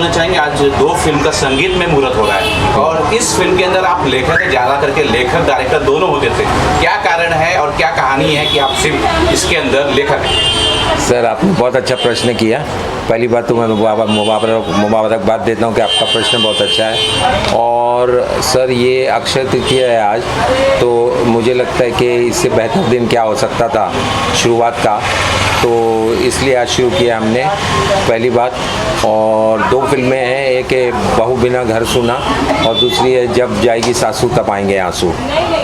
बोलना चाहेंगे, आज दो फिल्म का संगीत में मुहूर्त हो रहा है और इस फिल्म के अंदर आप लेखक ज़्यादा करके लेखक डायरेक्टर दोनों होते थे, क्या कारण है और क्या कहानी है कि आप सिर्फ इसके अंदर लेखक हैं? सर, आपने बहुत अच्छा प्रश्न किया। पहली बात तो मैं मुबारकबाद देता हूँ कि आपका प्रश्न बहुत अच्छा है। और सर, ये अक्षय तृतीया है आज, तो मुझे लगता है कि इससे बेहतर दिन क्या हो सकता था शुरुआत का, तो इसलिए आज शुरू किया हमने, पहली बात। और दो फिल्में हैं, एक है बहू बिना घर सुना और दूसरी है जब जाएगी सासू तब आएंगे आंसू।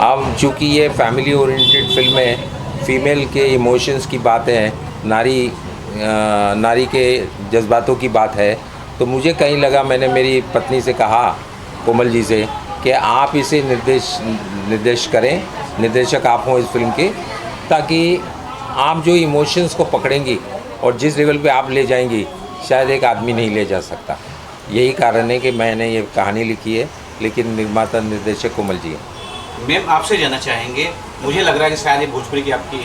अब चूँकि ये फैमिली ओरिएंटेड फिल्म है, फीमेल के इमोशंस की बात है, नारी के जज्बातों की बात है, तो मुझे कहीं लगा, मैंने मेरी पत्नी से कहा, कोमल जी से, कि आप इसे निर्देश करें, निर्देशक आप हों इस फिल्म के, ताकि आप जो इमोशंस को पकड़ेंगी और जिस लेवल पे आप ले जाएंगी शायद एक आदमी नहीं ले जा सकता। यही कारण है कि मैंने ये कहानी लिखी है, लेकिन निर्माता निर्देशक कोमल जी है। मैम, आपसे जानना चाहेंगे, मुझे लग रहा है कि शायद ये भोजपुरी की आपकी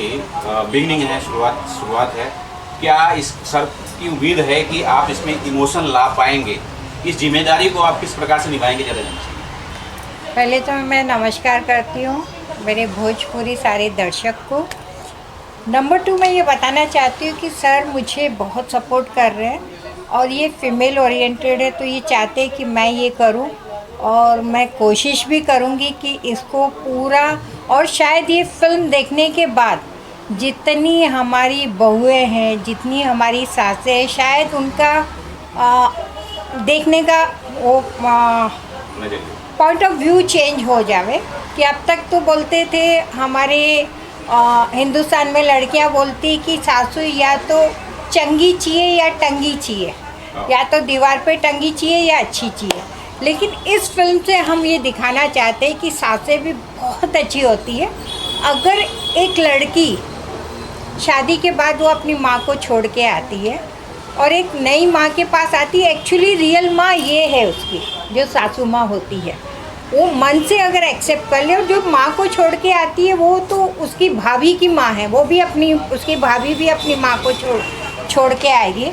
बिगनिंग है, शुरुआत है, क्या इस सर की उम्मीद है कि आप इसमें इमोशन ला पाएंगे? इस जिम्मेदारी को आप किस प्रकार से निभाएंगे, ज़्यादा जानना चाहिए। पहले तो मैं नमस्कार करती हूँ मेरे भोजपुरी सारे दर्शक को। नंबर 2, मैं ये बताना चाहती हूँ कि सर मुझे बहुत सपोर्ट कर रहे हैं और ये फीमेल ओरिएंटेड है, तो ये चाहते हैं कि मैं ये करूँ और मैं कोशिश भी करूँगी कि इसको पूरा, और शायद ये फिल्म देखने के बाद जितनी हमारी बहुएं हैं, जितनी हमारी सासें हैं, शायद उनका देखने का वो पॉइंट ऑफ व्यू चेंज हो जावे। कि अब तक तो बोलते थे हमारे हिंदुस्तान में लड़कियां बोलती कि सासू या तो चंगी चाहिए या टंगी चाहिए, या तो दीवार पे टंगी चाहिए या अच्छी चाहिए। लेकिन इस फिल्म से हम ये दिखाना चाहते हैं कि सासें भी बहुत अच्छी होती है। अगर एक लड़की शादी के बाद वो अपनी माँ को छोड़ के आती है और एक नई माँ के पास आती है, एक्चुअली रियल माँ ये है उसकी, जो सासू माँ होती है, वो मन से अगर एक्सेप्ट कर ले, और जो माँ को छोड़ के आती है वो तो उसकी भाभी की माँ है, वो भी उसकी भाभी भी अपनी माँ को छोड़ के आएगी।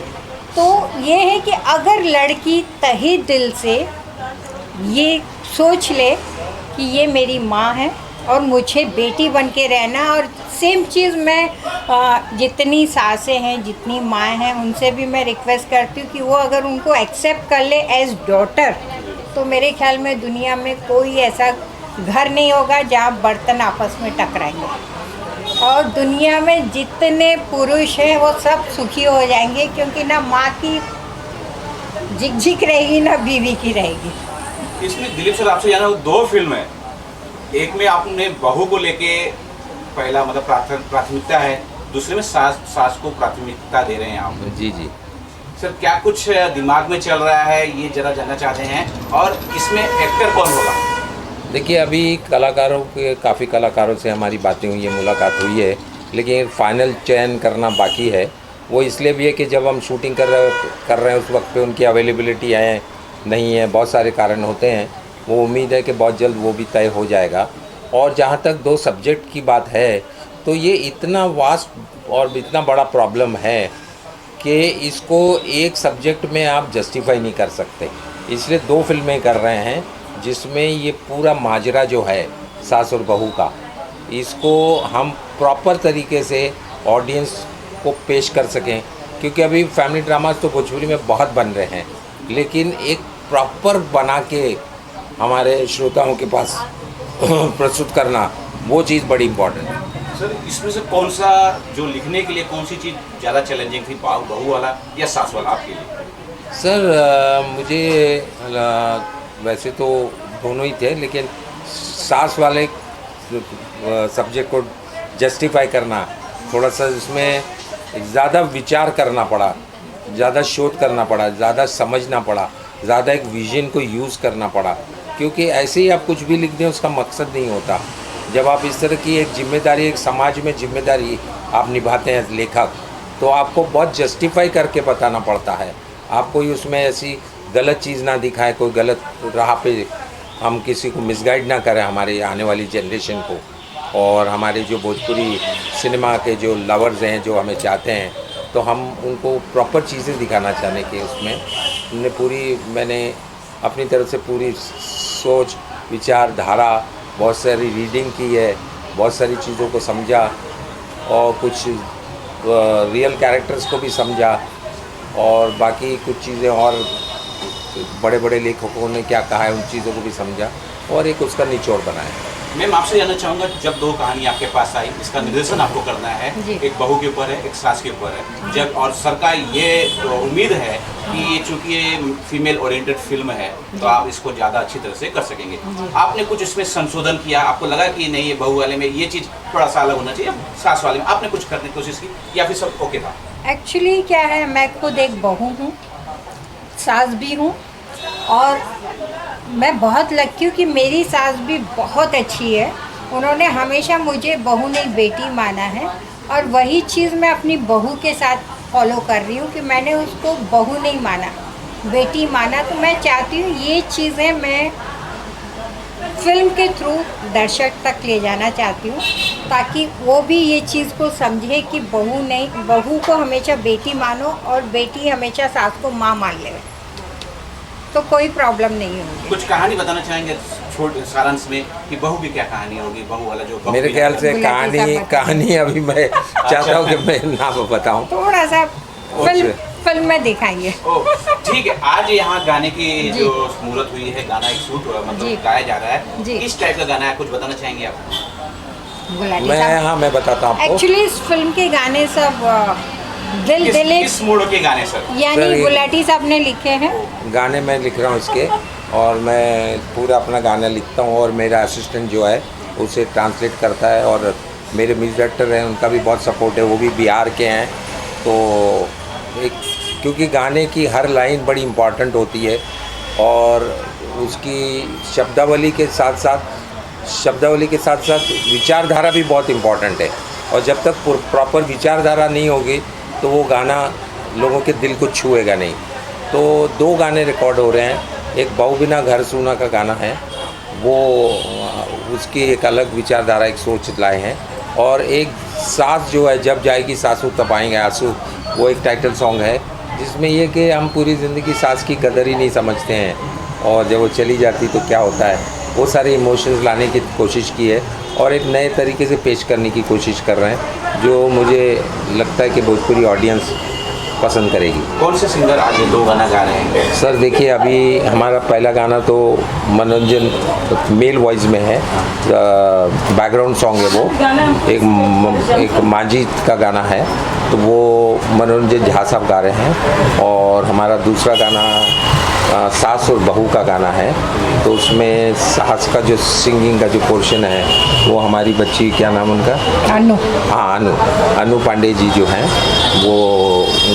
तो ये है कि अगर लड़की तहे दिल से ये सोच ले कि ये मेरी माँ है और मुझे बेटी बन के रहना, और सेम चीज़ मैं जितनी सासें हैं, जितनी माँ हैं, उनसे भी मैं रिक्वेस्ट करती हूँ कि वो अगर उनको एक्सेप्ट कर ले एज डॉटर, तो मेरे ख्याल में दुनिया में कोई ऐसा घर नहीं होगा जहाँ बर्तन आपस में टकराएंगे, और दुनिया में जितने पुरुष हैं वो सब सुखी हो जाएंगे, क्योंकि ना माँ की झिक रहेगी ना बीवी की रहेगी। इसमें दिलीप सर, आपसे जाना, दो फिल्म है, एक में आपने बहू को लेके पहला मतलब प्राथमिकता है, दूसरे में सास को प्राथमिकता दे रहे हैं आप। जी जी सर, क्या कुछ दिमाग में चल रहा है, ये जरा जानना चाहते हैं। और इसमें एक्टर कौन होगा? देखिए, अभी काफ़ी कलाकारों से हमारी बातें हुई है, मुलाकात हुई है, लेकिन फाइनल चयन करना बाकी है। वो इसलिए भी है कि जब हम शूटिंग कर रहे हैं उस वक्त पे उनकी अवेलेबिलिटी है नहीं है, बहुत सारे कारण होते हैं। वो उम्मीद है कि बहुत जल्द वो भी तय हो जाएगा। और जहाँ तक दो सब्जेक्ट की बात है, तो ये इतना वास्ट और इतना बड़ा प्रॉब्लम है कि इसको एक सब्जेक्ट में आप जस्टिफाई नहीं कर सकते, इसलिए दो फिल्में कर रहे हैं जिसमें ये पूरा माजरा जो है सास और बहू का, इसको हम प्रॉपर तरीके से ऑडियंस को पेश कर सकें। क्योंकि अभी फैमिली ड्रामास तो भोजपुरी में बहुत बन रहे हैं, लेकिन एक प्रॉपर बना के हमारे श्रोताओं के पास प्रस्तुत करना, वो चीज़ बड़ी इम्पॉर्टेंट है। सर, इसमें से कौन सा, जो लिखने के लिए कौन सी चीज़ ज़्यादा चैलेंजिंग थी, बहू वाला या सास वाला आपके लिए? सर, मुझे वैसे तो दोनों ही थे, लेकिन सास वाले सब्जेक्ट को जस्टिफाई करना, थोड़ा सा इसमें ज़्यादा विचार करना पड़ा, ज़्यादा शोध करना पड़ा, ज़्यादा समझना पड़ा, ज़्यादा एक विजन को यूज़ करना पड़ा। क्योंकि ऐसे ही आप कुछ भी लिख दें उसका मकसद नहीं होता। जब आप इस तरह की एक जिम्मेदारी, एक समाज में जिम्मेदारी आप निभाते हैं लेखक, तो आपको बहुत जस्टिफाई करके बताना पड़ता है। आप कोई उसमें ऐसी गलत चीज़ ना दिखाएं, कोई गलत राह पे हम किसी को मिसगाइड ना करें, हमारे आने वाली जनरेशन को। और हमारे जो भोजपुरी सिनेमा के जो लवर्स हैं, जो हमें चाहते हैं, तो हम उनको प्रॉपर चीज़ें दिखाना चाहने के उसमें ने पूरी मैंने अपनी तरफ से पूरी सोच विचारधारा बहुत सारी रीडिंग की है, बहुत सारी चीज़ों को समझा और कुछ रियल कैरेक्टर्स को भी समझा और बाकी कुछ चीज़ें और बड़े बड़े लेखकों ने क्या कहा है उन चीज़ों को भी समझा और एक उसका निचोड़ बनाया। मैम आपसे जानना चाहूँगा, जब दो कहानी आपके पास आई, इसका निर्देशन आपको करना है, जी। एक बहू के ऊपर है, एक सास के ऊपर है, जब और सर का ये उम्मीद है कि ये चूँकि ये फीमेल ओरिएंटेड फिल्म है तो आप इसको ज़्यादा अच्छी तरह से कर सकेंगे। आपने कुछ इसमें संशोधन किया, आपको लगा कि नहीं ये बहू वाले में ये चीज़ थोड़ा सा अलग होना चाहिए, सास वाले में आपने कुछ करने की कोशिश की या फिर सब ओके था? एक्चुअली क्या है, मैं खुद एक बहू हूँ, सास भी हूँ और मैं बहुत लकी हूँ कि मेरी सास भी बहुत अच्छी है। उन्होंने हमेशा मुझे बहू नहीं बेटी माना है और वही चीज़ मैं अपनी बहू के साथ फॉलो कर रही हूँ कि मैंने उसको बहू नहीं माना, बेटी माना। तो मैं चाहती हूँ ये चीज़ें मैं फिल्म के थ्रू दर्शक तक ले जाना चाहती हूँ ताकि वो भी ये चीज़ को समझे कि बहू नहीं, बहू को हमेशा बेटी मानो और बेटी हमेशा सास को माँ मान ले, तो कोई प्रॉब्लम नहीं होगी। कुछ कहानी बताना चाहेंगे छोटे सारांश में कि बहू की क्या कहानी होगी, बहू वाला जो बहू मेरे की ख्याल से गुलाटी साहब कहानी अभी मैं चाहता हूँ कि मैं ना बताऊँ। थोड़ा सा फिल्म में दिखाएंगे। ओ, ठीक है। आज यहाँ गाने की जी। जो मुहूर्त हुई है, गाना एक शूट हुआ, जी। मतलब गाया जा रहा है, जी। किस टाइप का गाना है, कुछ बताना चाहेंगे आप? गुलाटी साहब, हाँ मैं बताता हूँ आपको। एक्चुअली इस फिल्म के गाने सब दिल दिले किस मूड के गाने सर? सर, यानी ये- गुलाटी साहब ने लिखे हैं। गाने मैं लिख रहा हूँ इसके और मैं पूरा अपना गाना लिखता हूँ और मेरा असिस्टेंट जो है उसे ट्रांसलेट करता है और मेरे म्यूजिक डायरेक्टर हैं उनका भी बहुत सपोर्ट है, वो भी बिहार के हैं। तो एक क्योंकि गाने की हर लाइन बड़ी इम्पॉर्टेंट होती है और उसकी शब्दावली के साथ साथ विचारधारा भी बहुत इम्पॉर्टेंट है और जब तक प्रॉपर विचारधारा नहीं होगी तो वो गाना लोगों के दिल को छुएगा नहीं। तो दो गाने रिकॉर्ड हो रहे हैं, एक बहु बिना घर सूना का गाना है, वो उसकी एक अलग विचारधारा एक सोच लाए हैं और एक सास जो है जब जाएगी सासू तब आएंगे आंसू, वो एक टाइटल सॉन्ग है जिसमें ये कि हम पूरी ज़िंदगी सास की कदर ही नहीं समझते हैं और जब वो चली जाती तो क्या होता है, वो सारे इमोशंस लाने की कोशिश की है और एक नए तरीके से पेश करने की कोशिश कर रहे हैं जो मुझे लगता है कि भोजपुरी ऑडियंस पसंद करेगी। कौन से सिंगर आज ये दो गाना गा रहे हैं? सर देखिए अभी हमारा पहला गाना तो मनोरंजन मेल वॉइस में है, बैकग्राउंड सॉन्ग है वो, एक माजिद का गाना है तो वो मनोरंजन झा साहब गा रहे हैं और हमारा दूसरा गाना सास और बहू का गाना है तो उसमें सास का जो सिंगिंग का जो पोर्शन है वो हमारी बच्ची, क्या नाम उनका, अनु। हाँ अनु पांडे जी जो हैं वो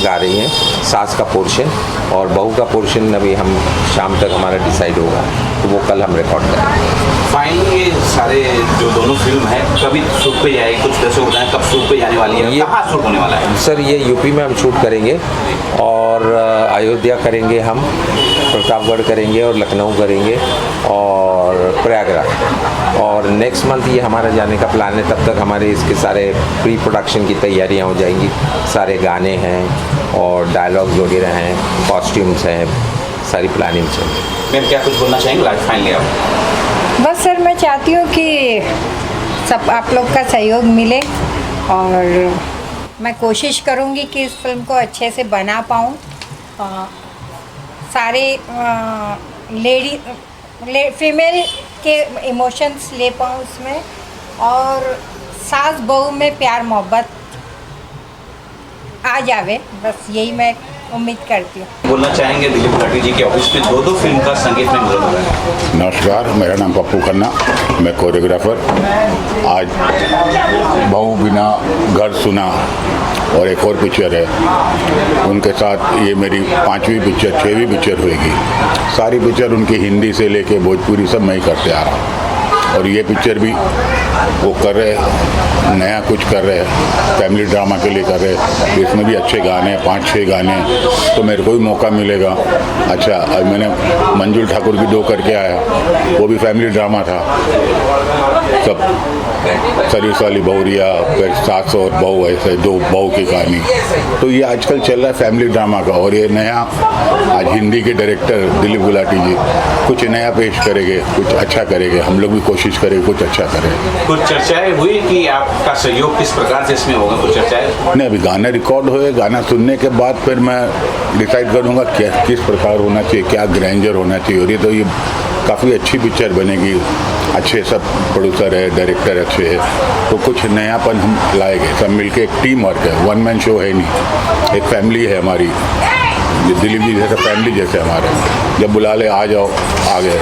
गा रही हैं सास का पोर्शन और बहू का पोर्शन अभी हम शाम तक हमारा डिसाइड होगा तो वो कल हम रिकॉर्ड करेंगे। फाइनली ये सारे जो दोनों फिल्म है कभी शूट पे जाएगी, कुछ दर्शक बताएं कब शूट पे जाने वाली है, ये- कहाँ शूट होने वाला है? सर ये यूपी में हम शूट करेंगे और अयोध्या करेंगे, हम प्रतापगढ़ करेंगे और लखनऊ करेंगे और प्रयागराज और नेक्स्ट मंथ ये हमारा जाने का प्लान है। तब तक हमारे इसके सारे प्री प्रोडक्शन की तैयारियां हो जाएंगी, सारे गाने हैं और डायलॉग्स वगैरह हैं, कॉस्ट्यूम्स हैं, सारी प्लानिंग चल। मैम क्या कुछ बोलना चाहेंगे लास्ट फाइनली आप? बस सर मैं चाहती हूँ कि सब आप लोग का सहयोग मिले और मैं कोशिश करूँगी कि इस फिल्म को अच्छे से बना पाऊँ, सारे फीमेल के इमोशंस ले पाऊँ उसमें और सास बहू में प्यार मोहब्बत आ जावे, बस यही मैं उम्मीद करती हूँ। बोलना चाहेंगे दिलीप गुलाटी जी के ऑफिस में दो फिल्म का संगीत में मुहूर्त हो रहा है। नमस्कार, मेरा नाम पप्पू खन्ना, मैं कोरियोग्राफर। आज बहू बिना घर सुना और एक और पिक्चर है, उनके साथ ये मेरी 5वीं पिक्चर 6वीं पिक्चर होएगी। सारी पिक्चर उनकी हिंदी से लेके भोजपुरी सब मैं ही करते आ रहा हूँ और ये पिक्चर भी वो कर रहे, नया कुछ कर रहे, फैमिली ड्रामा के लिए कर रहे। इसमें भी अच्छे गाने 5-6 गाने, तो मेरे को भी मौका मिलेगा। अच्छा, अब मैंने मंजुल ठाकुर की 2 करके आया, वो भी फैमिली ड्रामा था। सब सर्विस वाली बहुरिया, फिर सास और बहू, ऐसे दो बहू की कहानी। तो ये आजकल चल रहा है फैमिली ड्रामा का। और ये नया आज हिंदी के डायरेक्टर दिलीप गुलाटी जी कुछ नया पेश करेंगे, कुछ अच्छा करेंगे। हम लोग भी कोशिश करेंगे कुछ अच्छा करें। कुछ चर्चाएं हुई कि आपका सहयोग किस प्रकार से इसमें होगा, कुछ चर्चाएं? नहीं, अभी गाना रिकॉर्ड होए, गाना सुनने के बाद फिर मैं डिसाइड करूँगा किस प्रकार होना चाहिए, क्या ग्रैंडर होना चाहिए। और ये तो ये काफ़ी अच्छी पिक्चर बनेगी, अच्छे सब प्रोड्यूसर है, डायरेक्टर अच्छे है, तो कुछ नयापन हम लाएंगे। सब मिलके एक टीम वर्क है, वन मैन शो है नहीं, एक फैमिली है हमारी। दिलीप जी जैसे फैमिली जैसे हमारे, जब बुला ले आ जाओ, आ गए,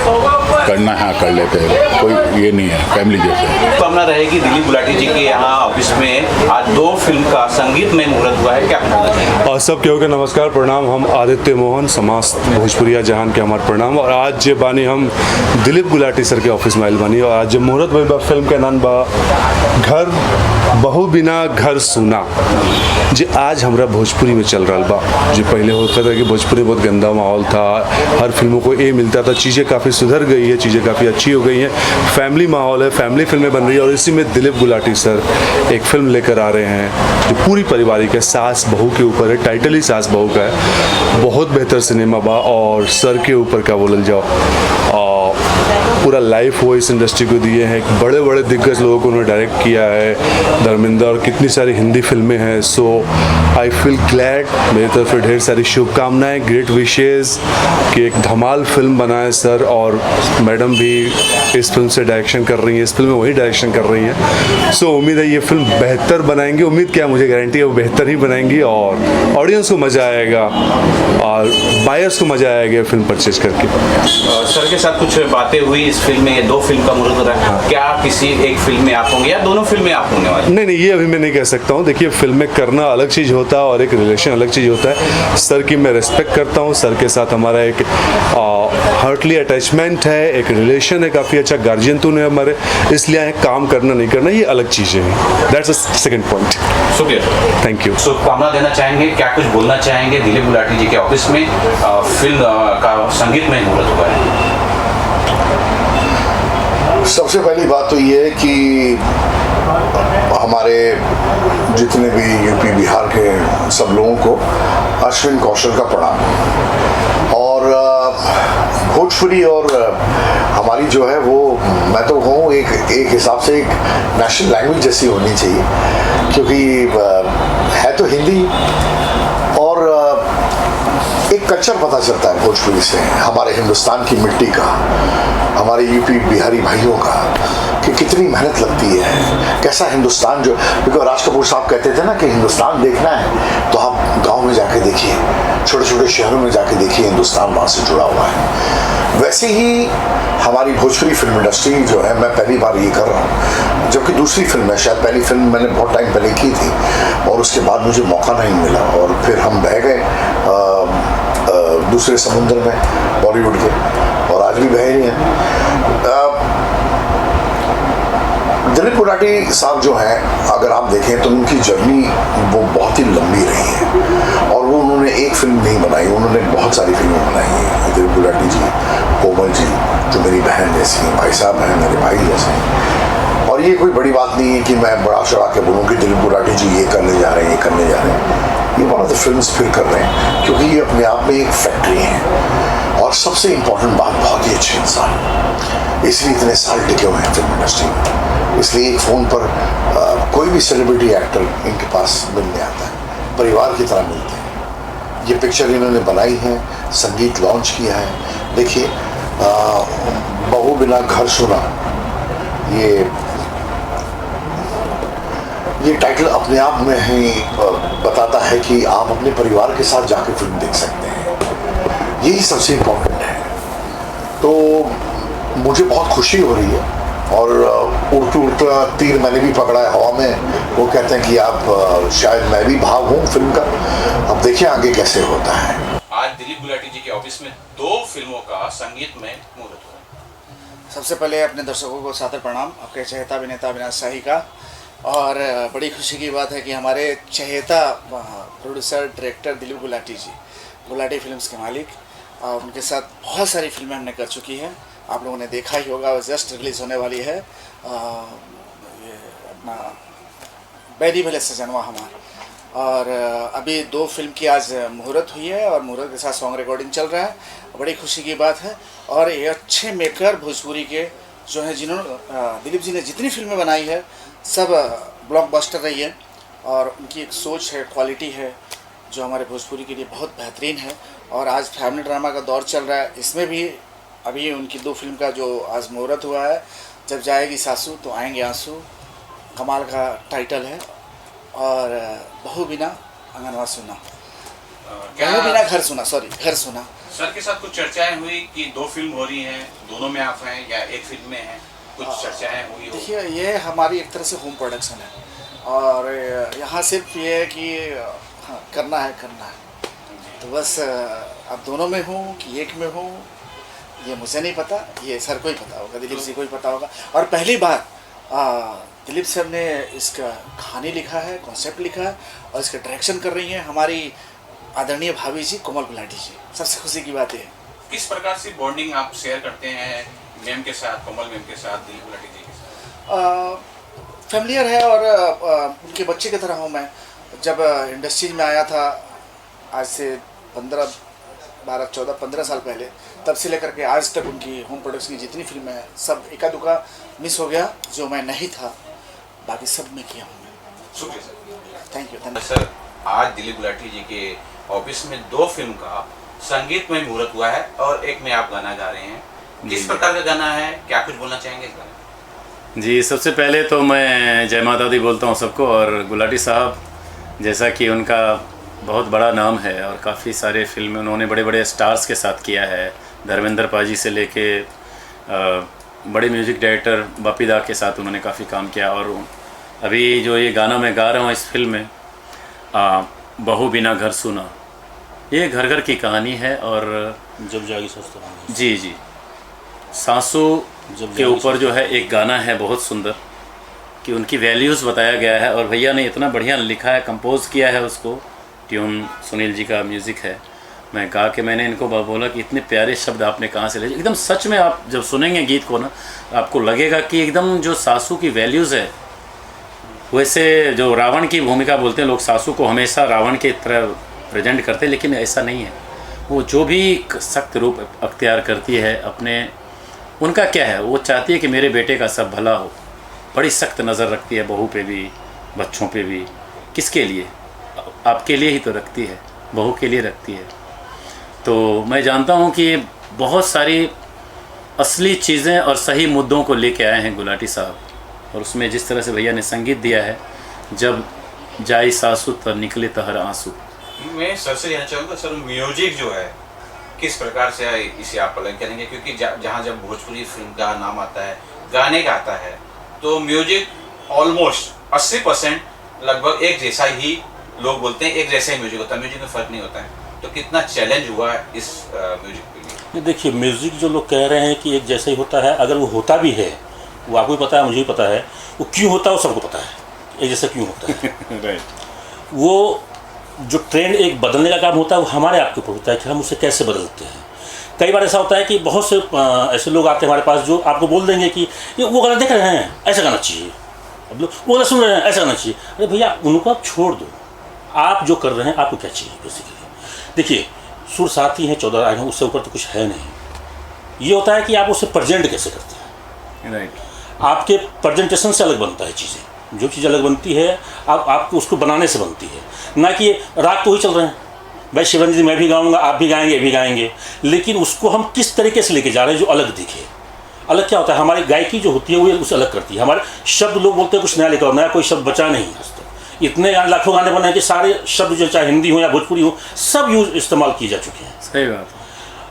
करना है कर लेते हैं, कोई ये नहीं है, फैमिली जैसे। कामना रहेगी दिलीप गुलाटी जी के यहाँ ऑफिस में आज 2 फिल्म का संगीत में मुहूर्त हुआ है, क्या कहना चाहिए? और सब के नमस्कार प्रणाम। हम आदित्य मोहन समाज भोजपुरिया जहान के हमारे प्रणाम। और आज जे बानी हम दिलीप गुलाटी सर के ऑफिस में आइल बानी और आज जे मुहूर्त भइल बा फिल्म के नाम बा घर बहू बिना घर सुना, जे आज हमरा भोजपुरी में चल रहा बा। जो पहले होता था कि भोजपुरी बहुत गंदा माहौल था, हर फिल्मों को ये मिलता था, चीज़ें काफ़ी सुधर गई है, चीज़ें काफ़ी अच्छी हो गई हैं, फैमिली माहौल है, फैमिली फिल्में बन रही है। और इसी में दिलीप गुलाटी सर एक फिल्म लेकर आ रहे हैं जो पूरी पारिवारिक है, सास बहू के ऊपर है, टाइटल ही सास बहू का है। बहुत बेहतर सिनेमा बा और सर के ऊपर क्या बोलल जाओ, पूरा लाइफ वो इस इंडस्ट्री को दिए हैं। बड़े बड़े दिग्गज लोगों को उन्होंने डायरेक्ट किया है, धर्मेंद्र, और कितनी सारी हिंदी फिल्में हैं। सो आई फील ग्लैड, मेरी तरफ से ढेर सारी शुभकामनाएं, ग्रेट विशेज़ कि एक धमाल फिल्म बनाए सर। और मैडम भी इस फिल्म से डायरेक्शन कर रही हैं, इस फिल्म में वही डायरेक्शन कर रही हैं। सो उम्मीद है ये फिल्म बेहतर बनाएंगी, उम्मीद क्या, मुझे गारंटी है वो बेहतर ही बनाएंगी और ऑडियंस को मज़ा आएगा और बायर्स को मज़ा आएगा फिल्म परचेज करके। सर के साथ कुछ बातें हुई इस फिल्म में, 2 फिल्म का मुहूर्त हो रहा है, क्या किसी एक फिल्म में आप होंगे या दोनों फिल्म में आप होने वाले? नहीं, ये अभी मैं नहीं कह सकता हूँ। देखिए, फिल्में करना अलग चीज़ होता है और एक रिलेशन अलग चीज़ होता है। सर की मैं रिस्पेक्ट करता हूँ, सर के साथ हमारा एक हार्टली अटैचमेंट है, एक रिलेशन है, काफ़ी अच्छा गार्जियन तो है हमारे, इसलिए काम करना नहीं करना ये अलग चीज़ें हैं। That's a second point. शुक्रिया, थैंक यू। शुभकामना देना चाहेंगे, क्या कुछ बोलना चाहेंगे? दिलीप गुलाटी जी के ऑफिस में फिल्म का संगीत में मुहूर्त हुआ है। सबसे पहली बात तो ये है कि हमारे जितने भी यूपी बिहार के सब लोगों को अश्विन कौशल का प्रणाम। और भोजपुरी और हमारी जो है वो, मैं तो कहूँ एक हिसाब से एक नेशनल लैंग्वेज जैसी होनी चाहिए, क्योंकि है तो हिंदी और एक कल्चर पता चलता है भोजपुरी से, हमारे हिंदुस्तान की मिट्टी का, हमारे यूपी बिहारी भाइयों का, कि कितनी मेहनत लगती है, कैसा हिंदुस्तान। जो बिकॉज राज कपूर साहब कहते थे ना कि हिंदुस्तान देखना है तो आप गांव में जाके देखिए, छोटे छोटे शहरों में जाके देखिए, हिंदुस्तान वहाँ से जुड़ा हुआ है। वैसे ही हमारी भोजपुरी फिल्म इंडस्ट्री जो है, मैं पहली बार ये कर रहा हूँ, जबकि दूसरी फिल्म है, शायद पहली फिल्म मैंने बहुत टाइम पहले की थी और उसके बाद मुझे मौका नहीं मिला और फिर हम बह गए दूसरे समुद्र में बॉलीवुड के, और आज भी बह रही हैं। दिलीप गुलाटी साहब जो हैं, अगर आप देखें तो उनकी जर्नी वो बहुत ही लंबी रही है और वो उन्होंने एक फिल्म नहीं बनाई, उन्होंने बहुत सारी फिल्में बनाई हैं। दिलीप गुलाटी जी, कोमल जी जो मेरी बहन जैसी हैं, भाई साहब हैं मेरे भाई जैसे हैं। और ये कोई बड़ी बात नहीं है कि मैं बड़ा चढ़ा के बोलूँ कि दिलीप गुलाटी जी ये करने जा रहे हैं, ये करने जा रहे हैं। ये वन ऑफ द फिल्म्स फिर कर रहे हैं क्योंकि ये अपने आप में एक फैक्ट्री है और सबसे इम्पोर्टेंट बात, बहुत ही अच्छे इंसान, इसलिए इतने साल टिके हुए हैं फिल्म इंडस्ट्री में। इसलिए एक फ़ोन पर कोई भी सेलिब्रिटी एक्टर इनके पास मिलने आता है, परिवार की तरह मिलते हैं। ये पिक्चर इन्होंने बनाई है, संगीत लॉन्च किया है। देखिए, बहू बिना घर सुना, ये टाइटल अपने आप में ही बताता है कि आप अपने परिवार के साथ जाकर फिल्म देख सकते हैं, यही सबसे इम्पोर्टेंट है। तो मुझे बहुत खुशी हो रही है और उड़ता तीर मैंने भी पकड़ा है हवा में। वो कहते हैं कि आप शायद मैं भी भाग हूँ फिल्म का, अब देखिए आगे कैसे होता है। आज दिलीप गुलाटी जी के ऑफिस में 2 फिल्मों का संगीत में मुहूर्त हुआ। सबसे पहले अपने दर्शकों को सादर प्रणाम, आपके चहेता अभिनेता अविनाश शाही का। और बड़ी खुशी की बात है कि हमारे चहेता प्रोड्यूसर डायरेक्टर दिलीप गुलाटी जी, गुलाटी फिल्म्स के मालिक, और उनके साथ बहुत सारी फिल्में हमने कर चुकी हैं। आप लोगों ने देखा ही होगा, जस्ट रिलीज़ होने वाली है ये अपना बैरी भले सजनवा हमार। और अभी 2 फिल्म की आज मुहूर्त हुई है और मुहूर्त के साथ सॉन्ग रिकॉर्डिंग चल रहा है। बड़ी खुशी की बात है। और ये अच्छे मेकर भोजपुरी के जो हैं, जिन्होंने दिलीप जी ने जितनी फिल्में बनाई है सब ब्लॉकबस्टर रही है और उनकी एक सोच है, क्वालिटी है जो हमारे भोजपुरी के लिए बहुत बेहतरीन है। और आज फैमिली ड्रामा का दौर चल रहा है, इसमें भी अभी उनकी 2 फिल्म का जो आज मुहूर्त हुआ है, जब जाएगी सासू तो आएंगे आंसू, कमाल का टाइटल है। और बहू बिना अंगनवा सुना, बहू बिना घर सुना, घर सुना। सर के साथ कुछ चर्चाएं हुई कि 2 फिल्म हो रही हैं, दोनों में आप हैं या एक फिल्म में हैं, कुछ चर्चाएं हुई हो? देखिए, ये हमारी एक तरह से होम प्रोडक्शन है और यहाँ सिर्फ ये है कि हाँ, करना है तो बस अब दोनों में हूँ कि एक में हूँ ये मुझे नहीं पता, ये सर को ही पता होगा, दिलीप जी को ही पता होगा। और पहली बार दिलीप सर ने इसका कहानी लिखा है, कॉन्सेप्ट लिखा है और इसका डायरेक्शन कर रही हैं हमारी आदरणीय भाभी जी कोमल गुलाटी जी। सबसे खुशी की बात है। किस प्रकार से बॉन्डिंग आप शेयर करते हैं मैम के साथ, कोमल मैम के साथ, दिलीप गुलाटी जी के साथ? फैमिलियर है और उनके बच्चे की तरह हूँ मैं। जब इंडस्ट्रीज में आया था आज से 15 साल पहले, तब से लेकर के आज तक उनकी होम प्रोडक्शन की जितनी फिल्में हैं सब एका दुका मिस हो गया जो मैं नहीं था, बाकी सब में किया हूँ मैं। शुक्रिया सर। थैंक यू सर, आज दिलीप गुलाटी जी के ऑफिस में 2 फिल्म का संगीतमय मुहूर्त हुआ है और एक में आप गाना गा रहे हैं। किस प्रकार का गाना है, क्या कुछ बोलना चाहेंगे इस गाने? जी, सबसे पहले तो मैं जय माता दी बोलता हूँ सबको। और गुलाटी साहब, जैसा कि उनका बहुत बड़ा नाम है और काफ़ी सारे फिल्में उन्होंने बड़े बड़े स्टार्स के साथ किया है, धर्मेंद्र पाजी से लेके बड़े म्यूज़िक डायरेक्टर बापी दा के साथ उन्होंने काफ़ी काम किया। और अभी जो ये गाना मैं गा रहा हूँ इस फिल्म में, बहू बिना घर सुना, ये घर घर की कहानी है। और जब जागी सस्ता जी सासू के ऊपर जो है एक गाना है बहुत सुंदर कि उनकी वैल्यूज़ बताया गया है और भैया ने इतना बढ़िया लिखा है, कंपोज़ किया है उसको। ट्यून सुनील जी का म्यूज़िक है। मैं गा के मैंने इनको बोला कि इतने प्यारे शब्द आपने कहाँ से ले। एकदम सच में आप जब सुनेंगे गीत को ना, आपको लगेगा कि एकदम जो सासू की वैल्यूज़ है, वैसे जो रावण की भूमिका बोलते हैं लोग, सासू को हमेशा रावण के तरह प्रेजेंट करते हैं, लेकिन ऐसा नहीं है। वो जो भी सख्त रूप अख्तियार करती है अपने, उनका क्या है, वो चाहती है कि मेरे बेटे का सब भला हो। बड़ी सख्त नज़र रखती है बहू पे भी, बच्चों पे भी। किसके लिए? आपके लिए ही तो रखती है, बहू के लिए रखती है। तो मैं जानता हूँ कि बहुत सारी असली चीज़ें और सही मुद्दों को लेके आए हैं गुलाटी साहब। और उसमें जिस तरह से भैया ने संगीत दिया है, जब जाई सासू तब निकले तहर आंसू। मैं सर से कहना चाहूँगा सर, म्यूजिक जो है किस प्रकार से इसे आप अलग करेंगे? क्योंकि जहाँ जब भोजपुरी फिल्म का नाम आता है, गाने का आता है, तो म्यूजिक ऑलमोस्ट 80% लगभग एक जैसा ही लोग बोलते हैं, एक जैसा ही म्यूजिक होता है, म्यूजिक में फ़र्क नहीं होता है। तो कितना चैलेंज हुआ है इस म्यूजिक के लिए? देखिए, म्यूज़िक जो लोग कह रहे हैं कि एक जैसा ही होता है, अगर वो होता भी है, वो आपको भी पता है, मुझे भी पता है, वो क्यों होता है वो सबको पता है, एक जैसा क्यों होता है। राइट। वो जो ट्रेंड एक बदलने का काम होता है वो हमारे आपके ऊपर होता है कि हम उसे कैसे बदलते हैं। कई बार ऐसा होता है कि बहुत से ऐसे लोग आते हैं हमारे पास जो आपको बोल देंगे कि ये वो गाना देख रहे हैं, ऐसा गाना चाहिए, अब लोग वो गाना सुन रहे हैं, ऐसा गाना चाहिए। अरे भैया, उनको आप छोड़ दो, आप जो कर रहे हैं आपको क्या चाहिए बेसिकली। देखिए, सुर साथी हैं 14 आए हैं, उससे ऊपर तो कुछ है नहीं। ये होता है कि आप उसे प्रेजेंट कैसे करते हैं। राइट। आपके प्रेजेंटेशन से अलग बनता है चीज़ें, जो चीज़ अलग बनती है आपको उसको बनाने से बनती है, ना कि राग तो ही चल रहे हैं, भाई शिवरंजन जी मैं भी गाऊंगा, आप भी गाएंगे, भी गाएंगे, लेकिन उसको हम किस तरीके से लेके जा रहे हैं जो अलग दिखे। अलग क्या होता है, हमारी गायकी जो होती है वो उसे अलग करती है। हमारे शब्द लोग बोलते हैं कुछ नया लेकर आओ, नया कोई शब्द बचा नहीं है। इतने लाखों गाने बने हैं कि सारे शब्द जो चाहे हिंदी हो या भोजपुरी हो सब यूज इस्तेमाल किए जा चुके हैं। सही बात है।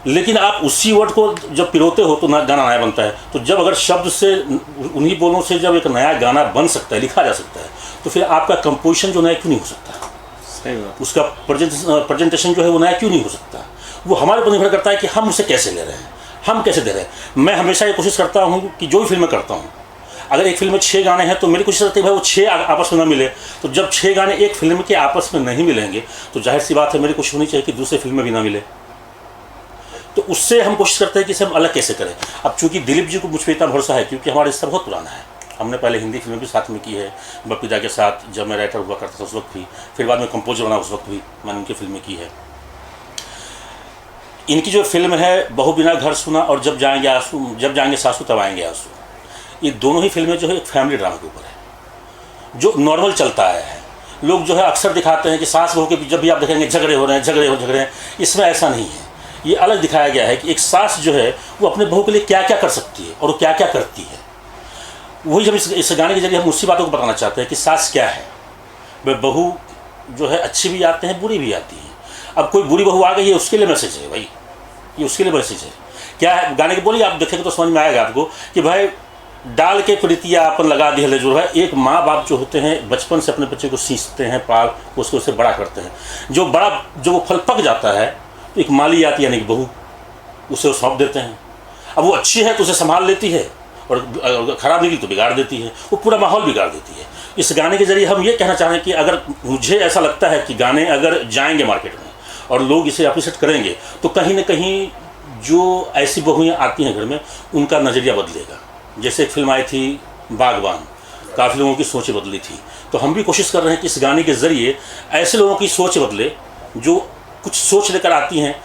लेकिन आप उसी वर्ड को जब पिरोते हो तो गाना नया बनता है। तो जब अगर शब्द से, उन्हीं बोलों से जब एक नया गाना बन सकता है, लिखा जा सकता है, तो फिर आपका कंपोजिशन जो नया क्यों नहीं हो सकता? सही बात। उसका प्रेजेंटेशन जो है वो नया क्यों नहीं हो सकता? वो हमारे ऊपर निर्भर करता है कि हम उसे कैसे ले रहे हैं, हम कैसे दे रहे हैं। मैं हमेशा ये कोशिश करता हूँ कि जो भी फिल्में करता हूँ, अगर एक फिल्म में 6 गाने हैं तो मेरी कोशिश रहती है भाई वो 6 आपस में ना मिले। तो जब 6 गाने एक फिल्म के आपस में नहीं मिलेंगे तो जाहिर सी बात है मेरी कोशिश होनी चाहिए कि दूसरे फिल्म में भी ना मिले। तो उससे हम कोशिश करते हैं कि इसे हम अलग कैसे करें। अब चूंकि दिलीप जी को मुझ पर इतना भरोसा है क्योंकि हमारा रिश्ता बहुत पुराना है, हमने पहले हिंदी फिल्में भी साथ में की है, बपीदा के साथ जब मैं राइटर हुआ करता था उस वक्त भी, फिर बाद में कंपोजर बना उस वक्त भी मैंने उनकी फिल्में की है। इनकी जो फिल्म है बहू बिना घर सुना और जब जाएंगे सासू तब आएंगे आंसू, ये दोनों ही फिल्में जो है एक फैमिली ड्रामा के ऊपर है, जो नॉर्मल चलता आया है। लोग जो है अक्सर दिखाते हैं कि सास बहू के जब भी आप देखेंगे झगड़े हो रहे हैं, इसमें ऐसा नहीं है। ये अलग दिखाया गया है कि एक सास जो है वो अपने बहू के लिए क्या क्या कर सकती है और वो क्या क्या करती है। वही जब इस गाने के जरिए हम उसी बातों को बताना चाहते हैं कि सास क्या है। वह बहू जो है अच्छी भी आते हैं, बुरी भी आती है। अब कोई बुरी बहू आ गई है, उसके लिए मैसेज है भाई, ये उसके लिए मैसेज है। क्या है गाने के बोलिए, आप देखेंगे तो समझ में आएगा आपको कि भाई डाल के प्रीतिया अपन लगा दी है जो है। एक माँ बाप जो होते हैं बचपन से अपने बच्चे को सींचते हैं, पाल उसको उससे बड़ा करते हैं। जो वो फल पक जाता है तो एक माली आती है यानी कि बहू, उसे वो सौंप देते हैं। अब वो अच्छी है तो उसे संभाल लेती है और ख़राब निकली तो बिगाड़ देती है, वो पूरा माहौल बिगाड़ देती है। इस गाने के ज़रिए हम ये कहना चाह रहे हैं कि अगर मुझे ऐसा लगता है कि गाने अगर जाएंगे मार्केट में और लोग इसे अप्रिशिएट करेंगे तो कहीं ना कहीं जो ऐसी बहुएँ आती हैं घर में उनका नज़रिया बदलेगा। जैसे एक फिल्म आई थी बागबान, काफ़ी लोगों की सोच बदली थी, तो हम भी कोशिश कर रहे हैं कि इस गाने के ज़रिए ऐसे लोगों की सोच बदले जो कुछ सोच लेकर आती हैं।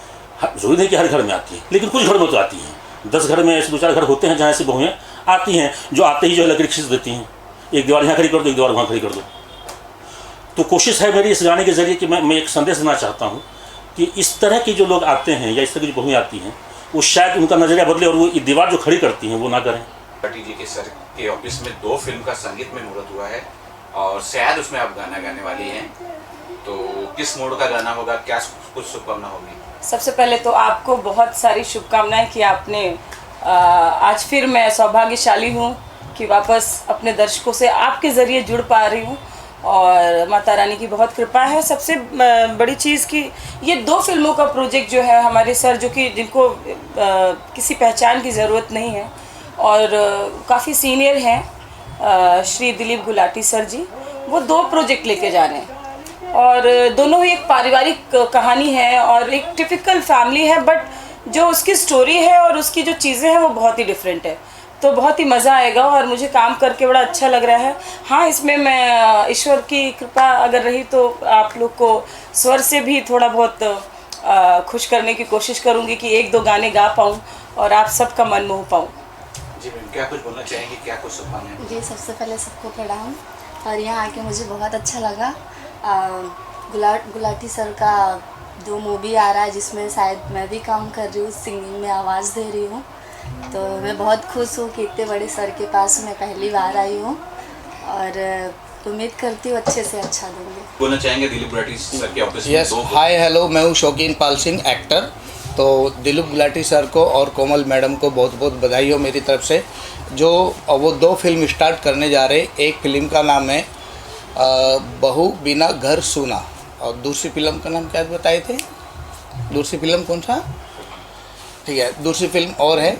जरूरी नहीं कि हर घर में आती है, लेकिन कुछ घर में तो आती हैं। 10 घर में ऐसे 2-4 घर होते हैं जहाँ ऐसी बहुएँ आती हैं जो आते ही जो है लकड़ी खींच देती हैं, एक दीवार यहाँ खड़ी कर दो, एक दीवार वहाँ खड़ी कर दो। तो कोशिश है मेरी इस गाने के ज़रिए कि मैं एक संदेश देना चाहता हूँ कि इस तरह के जो लोग आते हैं या इस तरह की जो बहुएँ आती हैं वो शायद उनका नज़रिया बदले और वो दीवार जो खड़ी करती हैं वो ना करें। गुलाटी जी के सर के ऑफिस में 2 फिल्म का संगीत में मुहूर्त हुआ है और शायद उसमें आप गाना गाने वाली हैं, तो किस मोड का गाना होगा, क्या कुछ शुभकामना होगी? सबसे पहले तो आपको बहुत सारी शुभकामनाएं कि आपने आज फिर मैं सौभाग्यशाली हूँ कि वापस अपने दर्शकों से आपके ज़रिए जुड़ पा रही हूँ और माता रानी की बहुत कृपा है। सबसे बड़ी चीज़ कि ये 2 फिल्मों का प्रोजेक्ट जो है हमारे सर जो कि जिनको किसी पहचान की ज़रूरत नहीं है और काफ़ी सीनियर हैं श्री दिलीप गुलाटी सर जी, वो 2 प्रोजेक्ट लेके जा रहे हैं और दोनों ही एक पारिवारिक कहानी है और एक टिपिकल फैमिली है, बट जो उसकी स्टोरी है और उसकी जो चीज़ें हैं वो बहुत ही डिफरेंट है। तो बहुत ही मज़ा आएगा और मुझे काम करके बड़ा अच्छा लग रहा है। हाँ, इसमें मैं ईश्वर की कृपा अगर रही तो आप लोग को स्वर से भी थोड़ा बहुत खुश करने की कोशिश करूँगी कि 1-2 गाने गा पाऊँ और आप सबका मन मोह पाऊँ। जी मैम, क्या कुछ बोलना चाहेंगे, क्या कुछ शुभकामनाएं? जी, सबसे पहले सबको प्रणाम और यहाँ आके मुझे बहुत अच्छा लगा। गुलाटी सर का 2 मूवी आ रहा है जिसमें शायद मैं भी काम कर रही हूँ, सिंगिंग में आवाज़ दे रही हूँ, तो मैं बहुत खुश हूँ कि इतने बड़े सर के पास मैं पहली बार आई हूँ और उम्मीद करती हूँ अच्छे से अच्छा देंगे। बोलना चाहेंगे दिलीप गुलाटी सर के ऑफिस में? यस, हाय हेलो, मैं हूँ शौकीन पाल सिंह, एक्टर। तो दिलीप गुलाटी सर को और कोमल मैडम को बहुत बहुत बधाई हो मेरी तरफ से, जो वो 2 फिल्म स्टार्ट करने जा रहे। एक फिल्म का नाम है बहू बिना घर सुना और दूसरी फिल्म का नाम क्या बताए थे? दूसरी फिल्म कौन सा? ठीक है, दूसरी फिल्म और है।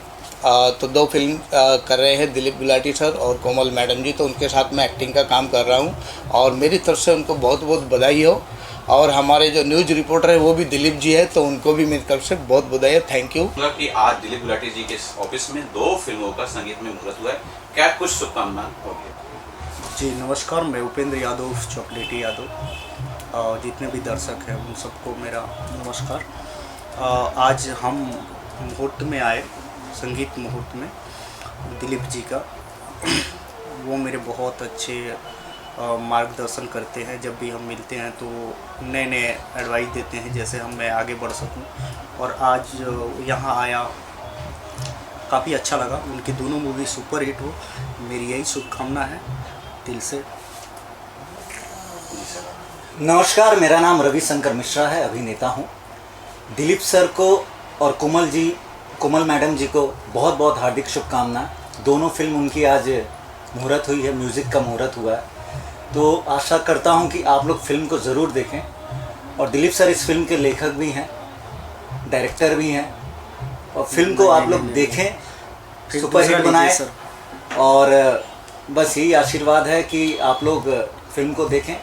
तो 2 फिल्म कर रहे हैं दिलीप गुलाटी सर और कोमल मैडम जी, तो उनके साथ मैं एक्टिंग का काम कर रहा हूँ और मेरी तरफ से उनको बहुत बहुत बधाई हो। और हमारे जो न्यूज़ रिपोर्टर है वो भी दिलीप जी है, तो उनको भी मेरी तरफ से बहुत बधाई है। Thank you. मतलब कि आज दिलीप गुलाटी जी के ऑफिस में 2 फिल्मों का संगीत में मुहूर्त हुआ है, क्या कुछ शुभकामना होगी? जी नमस्कार, मैं उपेंद्र यादव, चॉकलेटी यादव, जितने भी दर्शक हैं उन सबको मेरा नमस्कार। आज हम मुहूर्त में आए, संगीत मुहूर्त में दिलीप जी का। वो मेरे बहुत अच्छे मार्गदर्शन करते हैं, जब भी हम मिलते हैं तो नए नए एडवाइस देते हैं जैसे मैं आगे बढ़ सकूं। और आज यहाँ आया, काफ़ी अच्छा लगा। उनकी दोनों मूवी सुपर हिट हो, मेरी यही शुभकामना है दिल से। नमस्कार, मेरा नाम रविशंकर मिश्रा है, अभिनेता हूँ। दिलीप सर को और कोमल मैडम जी को बहुत बहुत हार्दिक शुभकामना। दोनों फिल्म उनकी आज मुहूर्त हुई है, म्यूज़िक का मुहूर्त हुआ है, तो आशा करता हूं कि आप लोग फिल्म को ज़रूर देखें। और दिलीप सर इस फिल्म के लेखक भी हैं, डायरेक्टर भी हैं, और फिल्म को आप लोग देखें, सुपरहिट बनाएं। और बस यही आशीर्वाद है कि आप लोग फिल्म को देखें।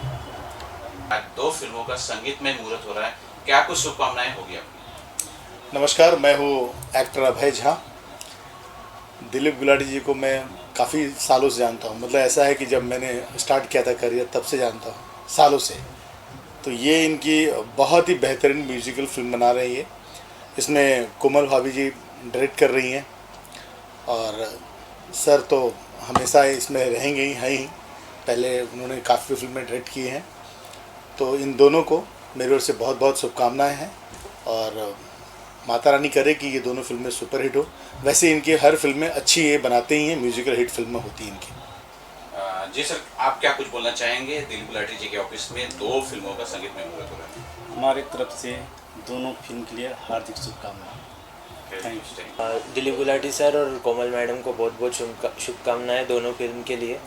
2 फिल्मों का संगीत में मुहूर्त हो रहा है, क्या कुछ शुभकामनाएं होगी आपकी? नमस्कार, मैं हूँ एक्टर अभय झा। दिलीप गुलाटी जी को मैं काफ़ी सालों से जानता हूँ, मतलब ऐसा है कि जब मैंने स्टार्ट किया था करियर तब से जानता हूँ, सालों से। तो ये इनकी बहुत ही बेहतरीन म्यूजिकल फिल्म बना रही है। इसमें कोमल भाभी जी डायरेक्ट कर रही हैं और सर तो हमेशा इसमें रहेंगे ही, हैं ही। पहले उन्होंने काफ़ी फिल्में डायरेक्ट की हैं। तो इन दोनों को मेरी ओर से बहुत बहुत शुभकामनाएँ हैं और माता रानी करे कि ये दोनों फिल्में सुपरहिट हो। वैसे इनकी हर फिल्में अच्छी ये बनाते ही हैं, म्यूजिकल हिट फिल्में होती हैं इनकी। जी सर, आप क्या कुछ बोलना चाहेंगे? दिलीप गुलाटी जी के ऑफिस में 2 फिल्मों का संगीत में मुहूर्त हो रहा है। हमारी तरफ से दोनों फिल्म के लिए हार्दिक शुभकामनाएं। Thank you. Dilip Gulati sir और कोमल मैडम को बहुत बहुत शुभकामनाएं दोनों फिल्म के लिए।